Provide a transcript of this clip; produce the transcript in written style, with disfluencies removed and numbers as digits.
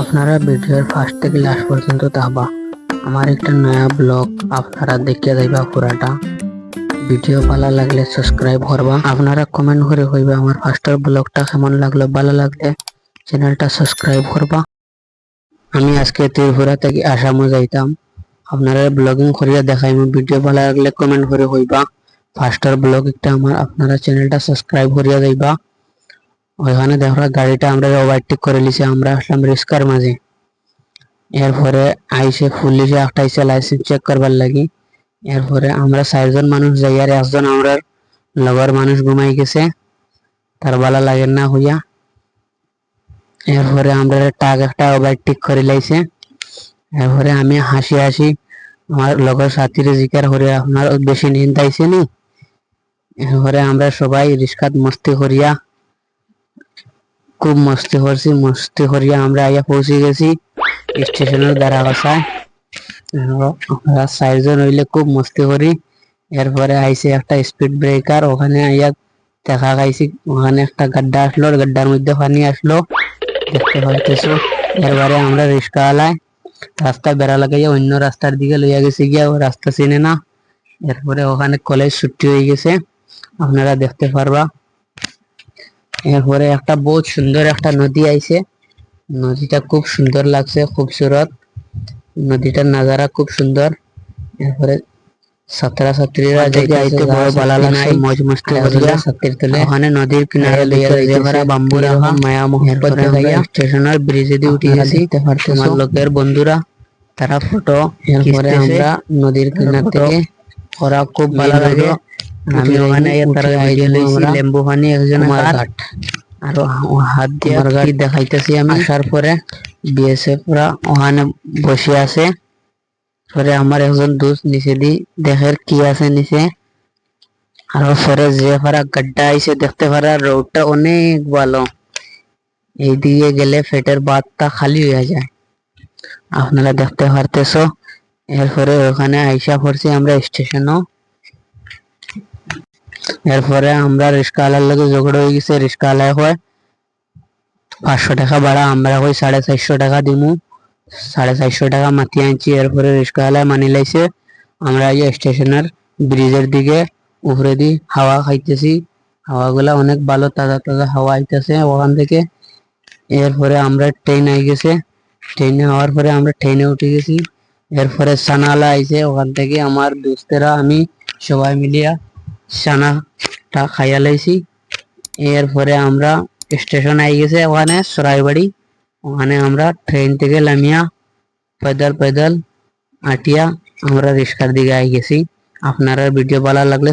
আপনারা ভিডিওর ফার্স্ট থেকে লাস্ট পর্যন্ত দেখবা। আমার একটা নয়া ব্লগ আপনারা দেখিয়ে যাইবা পুরাটা। ভিডিও ভালো লাগলে সাবস্ক্রাইব করবা। আপনারা কমেন্ট করে হইবা আমার ফার্স্টের ব্লগটা কেমন লাগলো, ভালো লাগলে চ্যানেলটা সাবস্ক্রাইব করবা। আমি আজকে ত্রিপুরা থেকে আসামে যাইতাম, আপনারা ব্লগিং করিয়া দেখাইমু। ভিডিও ভালো লাগলে কমেন্ট করে হইবা। ফার্স্টের ব্লগ একটা আমার, আপনারা চ্যানেলটা সাবস্ক্রাইব করিয়া যাইবা। ওইখানে দেখো গাড়িটা আমরা ওভারটেক করে লিছি, আমরা আসলাম রিস্কার মাঝে। এরপরে আইসে পুলিশে একটা আইসে লাইসেন্স চেক করবার লাগি। এরপরে আমরা 4জন মানুষ যাই আর 1জন আমরা লগর মানুষ ঘুমাই গেছে, তার ভালো লাগে না হইয়া। এরপরে আমরা টাক একটা ওভারটেক করে লাইছে। এরপরে আমি হাসি হাসি আমার লগর সাথীরে জিজ্ঞার করে আপনার বেশি নিন্দ আইছে নি। এরপরে আমরা সবাই রিস্কাত মস্তি করিয়া খুব মস্তি করছি। মস্তি করিয়া আমরা আইয়া পৌঁছে গেছি স্টেশনের দ্বারা বাসায়। আমরা 4জন হইলে খুব মস্তি করি। এরপরে আইসে একটা স্পিড ব্রেকার, ওখানে আইয়া দেখা গাইছি ওখানে একটা গাড্ডা আসলো, গাড্ডার মধ্যে পানি আসলো, দেখতে পাইতেছো। এরপরে আমরা রিস্কাওয়ালায় রাস্তা বেড়া লাগাইয়া অন্য রাস্তার দিকে লইয়া গেছি গিয়া, ও রাস্তা চিনে না। এরপরে ওখানে কলেজ ছুটি হয়ে গেছে, আপনারা দেখতে পারবা। এরপরে একটা বহুত সুন্দর একটা নদী আইছে, নদীটা খুব সুন্দর লাগছে, খুবসুরত নদীটার নাজারা খুব সুন্দর। এরপরে ছাত্রছাত্রীরা দেখে আইতে বড় ভালো লাগছে, মজ মস্তি করিয়া ছাত্রীর তলে ওখানে নদীর কিনারে লইয়া যাইতেছে বাম্বুরা মায়া মোহব্বত দেখাইয়া স্টেশনের ব্রিজে দিয়ে উঠে গেছি। আমার লোকের বন্ধুরা তারা ফটো। এরপরে আমরা নদীর কিনার থেকে ওরা খুব ভালো লাগে। আমি ওখানে তারা ভিডিও লইছি, লেম্বু পানি একজন ঘাট আর হাত দিয়ে গাড়ি দেখাইতেছি আমি। আসার পরে বিএসএফ রা ওখানে বসে আছে। পরে আমার একজন দোস্ত নিচে দি দেখের কি আছে নিচে। আর পরে যে পারা গাড্ডা আইসে দেখতে পারা রোডটা অনেক ভালো, এই দিকে গেলে পেটের ভাতটা খালি হয়ে যায়, আপনারা দেখতে পারতেছো। এরপরে ওখানে আইসা পড়ছি আমরা স্টেশনও। এরপরে আমরা রিস্কাওয়ালার লগে ঝগড়া হয়ে গেছে। রিস্কাওয়ালায় হয় 500 টাকা ভাড়া, আমরা কই 450 টাকা দিমু। 450 টাকা মাতি আনছি। এরপরে রিস্কাওয়ালায় মানি লাইছে। আমরা এই স্টেশনের ব্রিজের দিকে উপরে দি হাওয়া খাইতেছি, হাওয়াগুলা অনেক ভালো, তাজা তাজা হাওয়া আইতেছে ওখান থেকে। এরপরে আমরা ট্রেন আই গেছে, ট্রেনে হওয়ার পরে আমরা ট্রেনে উঠে গেছি। এরপরে সানালা আইছে, ওখান থেকে আমার দোস্তেরা আমি সবাই মিলিয়া সানাটা খাইয়া লাইছি। এরপরে আমরা স্টেশন আই গেছে ওখানে সরাইবাড়ি, ওখানে আমরা ট্রেন থেকে নামিয়া पैदल पैदल আটিয়া আমরা রিস্কার দিকে আই গেছি। আপনারা ভিডিও ভালো লাগলে